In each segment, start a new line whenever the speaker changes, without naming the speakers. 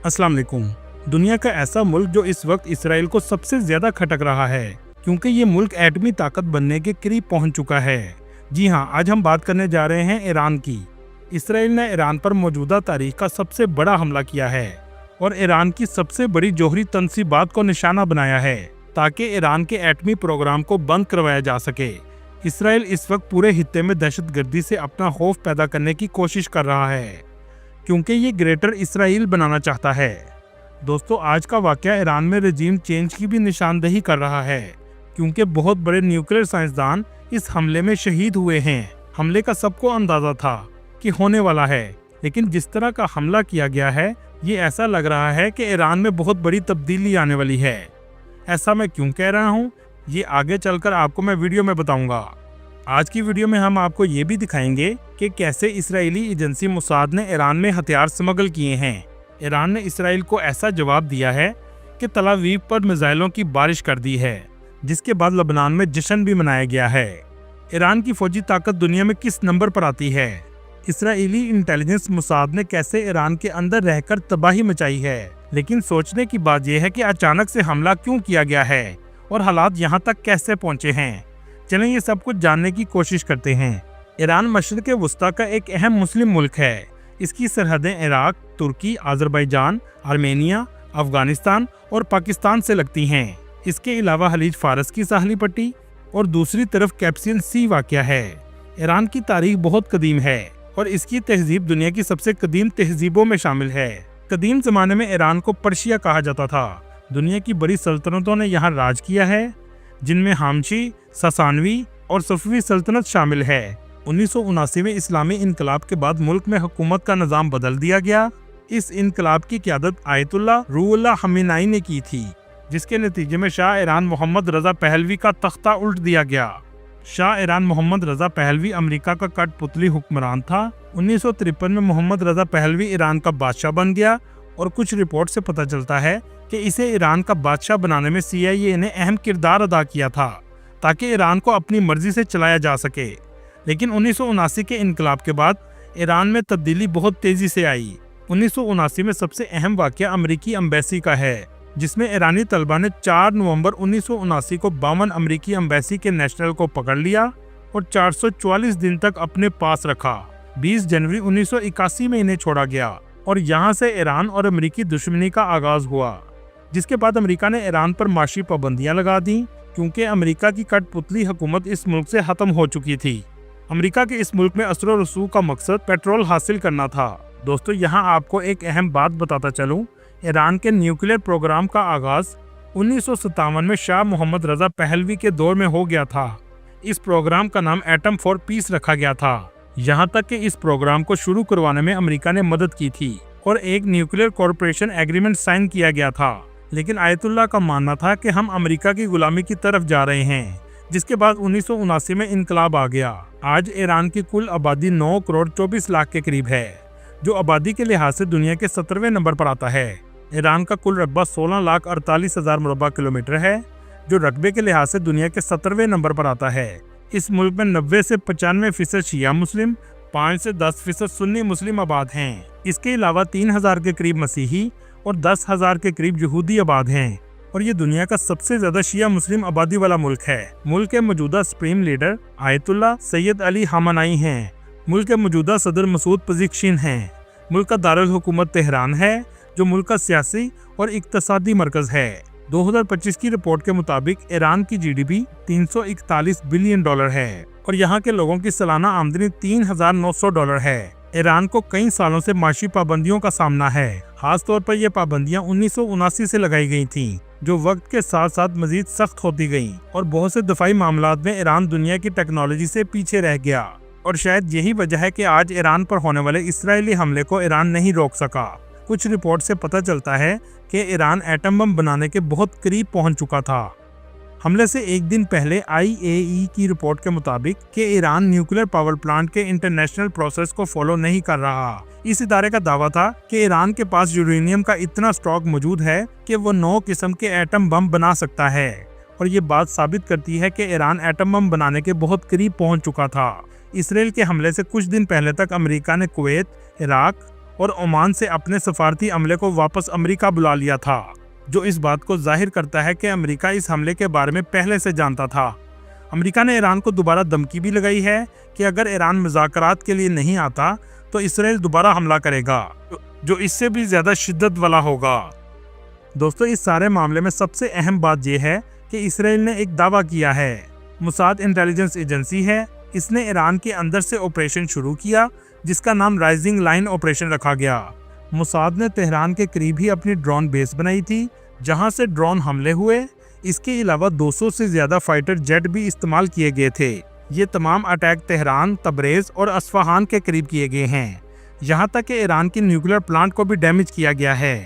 अस्सलाम वालेकुम। दुनिया का ऐसा मुल्क जो इस वक्त इसराइल को सबसे ज्यादा खटक रहा है, क्योंकि ये मुल्क एटमी ताकत बनने के करीब पहुंच चुका है। जी हाँ, आज हम बात करने जा रहे हैं ईरान की। इसराइल ने ईरान पर मौजूदा तारीख का सबसे बड़ा हमला किया है और ईरान की सबसे बड़ी जौहरी तनसीबात को निशाना बनाया है ताकि ईरान के एटमी प्रोग्राम को बंद करवाया जा सके। इसराइल इस वक्त पूरे हित्ते में दहशतगर्दी से अपना खौफ पैदा करने की कोशिश कर रहा है, क्योंकि ये ग्रेटर इसराइल बनाना चाहता है। दोस्तों, आज का वाकया ईरान में रजीम चेंज की भी निशानदेही कर रहा है, क्योंकि बहुत बड़े न्यूक्लियर साइंसदान इस हमले में शहीद हुए हैं। हमले का सबको अंदाजा था कि होने वाला है, लेकिन जिस तरह का हमला किया गया है, ये ऐसा लग रहा है कि ईरान में बहुत बड़ी तब्दीली आने वाली है। ऐसा मैं क्यों कह रहा हूँ, ये आगे चलकर आपको मैं वीडियो में बताऊंगा। आज की वीडियो में हम आपको ये भी दिखाएंगे कि कैसे इसराइली एजेंसी मोसाद ने ईरान में हथियार स्मगल किए हैं। ईरान ने इसराइल को ऐसा जवाब दिया है कि तल अवीव पर मिसाइलों की बारिश कर दी है, जिसके बाद लबनान में जश्न भी मनाया गया है। ईरान की फौजी ताकत दुनिया में किस नंबर पर आती है? इसराइली इंटेलिजेंस मोसाद ने कैसे ईरान के अंदर रहकर तबाही मचाई है? लेकिन सोचने की बात यह है कि अचानक से हमला क्यों किया गया है और हालात यहाँ तक कैसे पहुँचे हैं। चलें ये सब कुछ जानने की कोशिश करते हैं। ईरान मशरिक़ वुस्ता का एक अहम मुस्लिम मुल्क है। इसकी सरहदें इराक, तुर्की, अज़रबैजान, आर्मेनिया, अफगानिस्तान और पाकिस्तान से लगती हैं। इसके अलावा खलीज फारस की साहली पट्टी और दूसरी तरफ कैस्पियन सी वाक़या है। ईरान की तारीख बहुत कदीम है और इसकी तहजीब दुनिया की सबसे कदीम तहजीबों में शामिल है। कदीम ज़माने में ईरान को पर्शिया कहा जाता था। दुनिया की बड़ी सल्तनतों ने यहाँ राज किया है, जिनमें हामशी, ससानवी और सफवी सल्तनत शामिल है। 1979 में इस्लामी इनकलाब के बाद मुल्क में हुकूमत का निज़ाम बदल दिया गया। इस इनकलाब की क़यादत आयतुल्लाह रूहुल्लाह खमीनी ने की थी, जिसके नतीजे में शाह ईरान मोहम्मद रज़ा पहलवी का तख्ता उल्ट दिया गया। शाह ईरान मोहम्मद रज़ा पहलवी अमेरिका का कठपुतली हुक्मरान था। 1953 में मोहम्मद रज़ा पहलवी ईरान का बादशाह बन गया और कुछ रिपोर्ट से पता चलता है कि इसे ईरान का बादशाह बनाने में CIA ने अहम किरदार अदा किया था, ताकि ईरान को अपनी मर्जी से चलाया जा सके। लेकिन 1979 के इनकलाब के बाद ईरान में तब्दीली बहुत तेजी से आई। 1979 में सबसे अहम वाक़या अमेरिकी एम्बेसी का है, जिसमें ईरानी तलबा ने 4 नवंबर 1979 को 52 अमेरिकी एम्बेसी के नेशनल को पकड़ लिया और 444 दिन तक अपने पास रखा। 20 जनवरी 1981 में इन्हें छोड़ा गया और यहाँ से ईरान और अमेरिकी दुश्मनी का आगाज हुआ, जिसके बाद अमेरिका ने ईरान पर माशी पाबंदियां लगा दी, क्योंकि अमेरिका की कठपुतली हुकूमत इस मुल्क से खत्म हो चुकी थी। अमेरिका के इस मुल्क में असर और रसूख का मकसद पेट्रोल हासिल करना था। दोस्तों, यहाँ आपको एक अहम बात बताता चलूँ, ईरान के न्यूक्लियर प्रोग्राम का आगाज 1957 में शाह मोहम्मद रज़ा पहलवी के दौर में हो गया था। इस प्रोग्राम का नाम एटम फॉर पीस रखा गया था। यहाँ तक कि इस प्रोग्राम को शुरू करवाने में अमेरिका ने मदद की थी और एक न्यूक्लियर कॉर्पोरेशन एग्रीमेंट साइन किया गया था। लेकिन आयतुल्लाह का मानना था कि हम अमेरिका की गुलामी की तरफ जा रहे हैं, जिसके बाद 1979 में इनकलाब आ गया। आज ईरान की कुल आबादी 9 करोड़ 24 लाख के करीब है, जो आबादी के लिहाज से दुनिया के 17वें नंबर पर आता है। ईरान का कुल रकबा 16,48,000 मुरबा किलोमीटर है, जो रकबे के लिहाज से दुनिया के 17वें नंबर पर आता है। इस मुल्क में 90 से 95% शिया मुस्लिम, 5 से 10% सुन्नी मुस्लिम आबाद हैं। इसके अलावा 3,000 के करीब मसीही और 10,000 के करीब यहूदी आबाद हैं, और ये दुनिया का सबसे ज्यादा शिया मुस्लिम आबादी वाला मुल्क है। मुल्क के मौजूदा supreme leader Ayatollah Syed Ali Khamenei हैं। मुल्क के मौजूदा सदर मसूद पज़ेश्किन हैं। मुल्क का दारुल हुकूमत तेहरान है, जो मुल्क का सियासी और इक्तसादी मरकज है। 2025 की रिपोर्ट के मुताबिक ईरान की GDP 341 बिलियन डॉलर है और यहाँ के लोगों की सालाना आमदनी $3,900 है। ईरान को कई सालों से माशी पाबंदियों का सामना है। खास तौर पर यह पाबंदियां 1979 से लगाई गई थीं, जो वक्त के साथ साथ मजीद सख्त होती गईं और बहुत से दफाई मामलात में ईरान दुनिया की टेक्नोलॉजी से पीछे रह गया। और शायद यही वजह है कि आज ईरान पर होने वाले इसराइली हमले को ईरान नहीं रोक सका। कुछ रिपोर्ट से पता चलता है कि ईरान एटम बम बनाने के बहुत करीब पहुंच चुका था। हमले से एक दिन पहले IAEA की रिपोर्ट के मुताबिक कि ईरान न्यूक्लियर पावर प्लांट के इंटरनेशनल प्रोसेस को फॉलो नहीं कर रहा। इस इदारे का दावा था कि ईरान के पास यूरेनियम का इतना स्टॉक मौजूद है कि वो 9 किस्म के एटम बम बना सकता है, और ये बात साबित करती है कि ईरान एटम बम बनाने के बहुत करीब पहुंच चुका था। इसराइल के हमले से कुछ दिन पहले तक अमेरिका ने कुवैत, इराक और ओमान से अपने सफारती अमले को वापस अमेरिका बुला लिया था, जो इस बात को जाहिर करता है कि अमेरिका इस हमले के बारे में पहले से जानता था। अमेरिका ने ईरान को दोबारा धमकी भी लगाई है कि अगर ईरान मुज़ाकरात के लिए नहीं आता तो इसराइल दोबारा हमला करेगा, जो इससे भी ज़्यादा शिद्दत वाला होगा। दोस्तों, इस सारे मामले में सबसे अहम बात यह है कि इसराइल ने एक दावा किया है। मुसाद इंटेलिजेंस एजेंसी है, इसने ईरान के अंदर से ऑपरेशन शुरू किया जिसका नाम राइजिंग लाइन ऑपरेशन रखा गया। मुसाद ने तेहरान के करीब ही अपनी ड्रोन बेस बनाई थी जहां से ड्रोन हमले हुए। इसके अलावा 200 से ज़्यादा फाइटर जेट भी इस्तेमाल किए गए थे। ये तमाम अटैक तेहरान, तबरेज़ और अस्फहान के करीब किए गए हैं। यहाँ तक कि ईरान की न्यूक्लियर प्लांट को भी डैमेज किया गया है।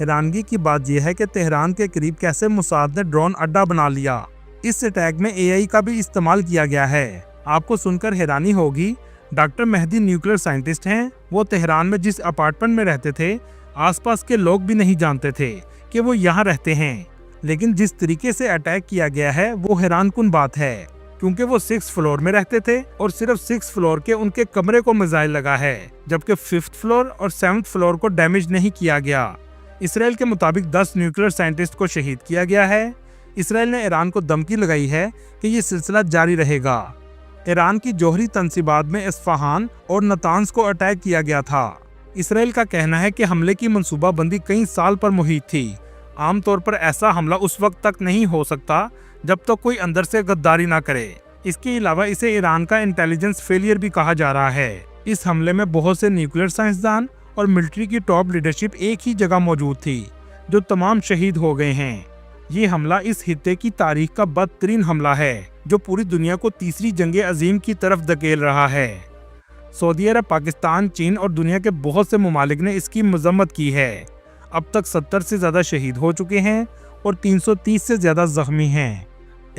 हैरानगी की बात यह है कि तेहरान के करीब कैसे मुसाद ने ड्रोन अड्डा बना लिया। इस अटैक में AI का भी इस्तेमाल किया गया है। आपको सुनकर हैरानी होगी, डॉक्टर मेहदी न्यूक्लियर साइंटिस्ट हैं। वो तेहरान में जिस अपार्टमेंट में रहते थे, आसपास के लोग भी नहीं जानते थे कि वो यहाँ रहते हैं। लेकिन जिस तरीके से अटैक किया गया है वो हैरानकुन बात है, क्योंकि वो 6th फ्लोर में रहते थे और सिर्फ 6th फ्लोर के उनके कमरे को मिसाइल लगा है, जबकि 5th फ्लोर और 7th फ्लोर को डैमेज नहीं किया गया। इसराइल के मुताबिक 10 न्यूक्लियर साइंटिस्ट को शहीद किया गया है। इसराइल ने ईरान को धमकी लगाई है कि ये सिलसिला जारी रहेगा। ईरान की जौहरी तंसीबात में इस्फहान और नतांज को अटैक किया गया था। इसराइल का कहना है कि हमले की मंसूबाबंदी कई साल पर मुहित थी। आमतौर पर ऐसा हमला उस वक्त तक नहीं हो सकता जब तक कोई अंदर से गद्दारी ना करे। इसके अलावा इसे ईरान का इंटेलिजेंस फेलियर भी कहा जा रहा है। इस हमले में बहुत से न्यूक्लियर साइंसदान और मिलिट्री की टॉप लीडरशिप एक ही जगह मौजूद थी, जो तमाम शहीद हो गए हैं। ये हमला इस खित्ते की तारीख का बदतरीन हमला है, जो पूरी दुनिया को तीसरी जंग अजीम की तरफ धकेल रहा है। सऊदी अरब, पाकिस्तान, चीन और दुनिया के बहुत से ममालिक ने इसकी मजम्मत की है। अब तक 70 से ज़्यादा शहीद हो चुके हैं और 330 से ज़्यादा जख्मी हैं।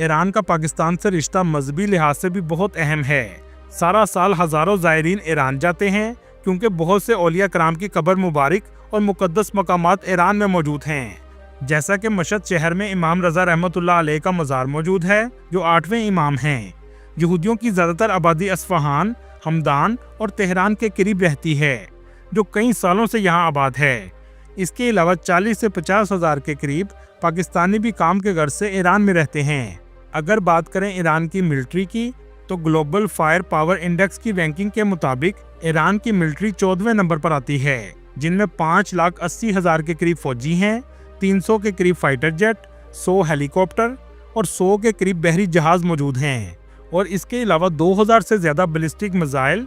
ईरान का पाकिस्तान से रिश्ता मजहबी लिहाज से भी बहुत अहम है। सारा साल हज़ारों ज़ायरीन ईरान जाते हैं, क्योंकि बहुत से औलिया कराम की कब्र मुबारक और मुक़द्दस मकामात ईरान में मौजूद हैं। जैसा कि मशहद शहर में इमाम रज़ा रहमतुल्लाह अलैह का मज़ार मौजूद है, जो 8वें इमाम हैं। यहूदियों की ज़्यादातर आबादी अस्फहान, हमदान और तेहरान के करीब रहती है, जो कई सालों से यहाँ आबाद है। इसके अलावा 40 से 50 हज़ार के करीब पाकिस्तानी भी काम के गर्ज से ईरान में रहते हैं। अगर बात करें ईरान की मिलिट्री की, तो ग्लोबल फायर पावर इंडेक्स की रैंकिंग के मुताबिक ईरान की मिलिट्री 14वें नंबर पर आती है, जिनमें 5,80,000 के करीब फौजी हैं, 300 के करीब फाइटर जेट, 100 हेलीकॉप्टर और 100 के करीब बहरी जहाज मौजूद हैं। और इसके अलावा 2000 से ज़्यादा बैलिस्टिक मिसाइल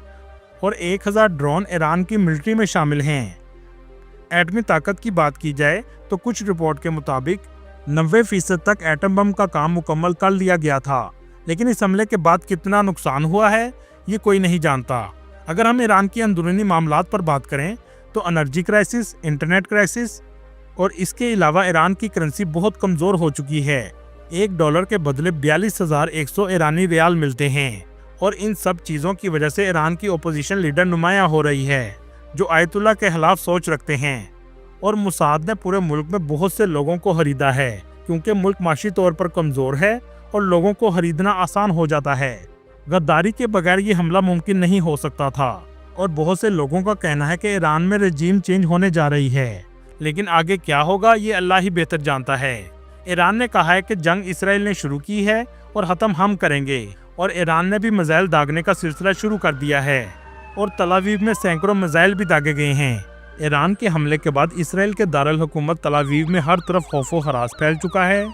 और 1000 ड्रोन ईरान की मिलिट्री में शामिल हैं। एटमी ताकत की बात की जाए तो कुछ रिपोर्ट के मुताबिक 90% तक एटम बम का काम मुकम्मल कर लिया गया था, लेकिन इस हमले के बाद कितना नुकसान हुआ है ये कोई नहीं जानता। अगर हम ईरान की अंदरूनी मामलात पर बात करें तो एनर्जी क्राइसिस, इंटरनेट क्राइसिस और इसके अलावा ईरान की करेंसी बहुत कमज़ोर हो चुकी है। $1 के बदले 42,100 ईरानी रियाल मिलते हैं। और इन सब चीज़ों की वजह से ईरान की अपोजिशन लीडर नुमाया हो रही है, जो आयतुल्ला के खिलाफ सोच रखते हैं। और मुसाद ने पूरे मुल्क में बहुत से लोगों को खरीदा है, क्योंकि मुल्क माशी तौर पर कमज़ोर है और लोगों को खरीदना आसान हो जाता है। गद्दारी के बगैर ये हमला मुमकिन नहीं हो सकता था। और बहुत से लोगों का कहना है कि ईरान में रजीम चेंज होने जा रही है, लेकिन आगे क्या होगा ये अल्लाह ही बेहतर जानता है। ईरान ने कहा है कि जंग इसराइल ने शुरू की है और ख़त्म हम करेंगे। और ईरान ने भी मिसाइल दागने का सिलसिला शुरू कर दिया है और तल अवीव में सैकड़ों मिसाइल भी दागे गए हैं। ईरान के हमले के बाद इसराइल के दारुल हुकूमत तल अवीव में हर तरफ खौफ व हरास फैल चुका है।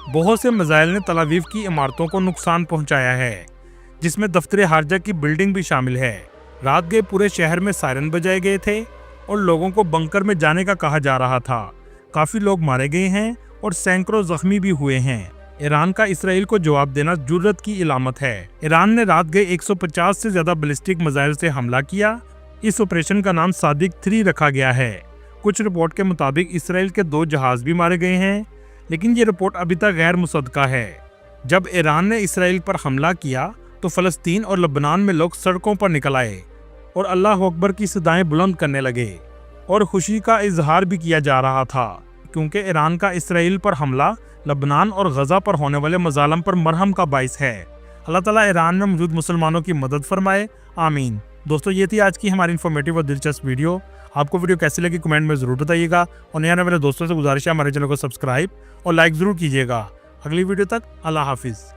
बहुत से मिसाइल ने तल अवीव की इमारतों को नुकसान पहुंचाया है, जिसमें दफ्तर हारजा की बिल्डिंग भी शामिल है। रात गए पूरे शहर में सायरन बजाए गए थे और लोगों को बंकर में जाने का कहा जा रहा था। काफ़ी लोग मारे गए हैं और सैकड़ों जख्मी भी हुए हैं। ईरान का इसराइल को जवाब देना जुर्रत की इलामत है। ईरान ने रात गए 150 से ज़्यादा बैलिस्टिक मिसाइल से हमला किया। इस ऑपरेशन का नाम सादिक 3 रखा गया है। कुछ रिपोर्ट के मुताबिक इसराइल के 2 जहाज भी मारे गए हैं, लेकिन ये रिपोर्ट अभी तक गैर मुसद्दका है। जब ईरान ने इसराइल पर हमला किया तो फ़लस्तीन और लबनान में लोग सड़कों पर निकल आए और अल्लाह अकबर की सदाएं बुलंद करने लगे और खुशी का इजहार भी किया जा रहा था, क्योंकि ईरान का इसराइल पर हमला लबनान और गजा पर होने वाले मजालम पर मरहम का बाइस है। अल्लाह ताला ईरान में मौजूद मुसलमानों की मदद फरमाए, आमीन। दोस्तों, ये थी आज की हमारी इन्फॉर्मेटिव और दिलचस्प वीडियो। आपको वीडियो कैसी लगी कमेंट में ज़रूर बताइएगा, और नया मेरे दोस्तों से गुजारिश है हमारे चैनल को सब्सक्राइब और लाइक ज़रूर कीजिएगा। अगली वीडियो तक अल्लाह हाफिज़।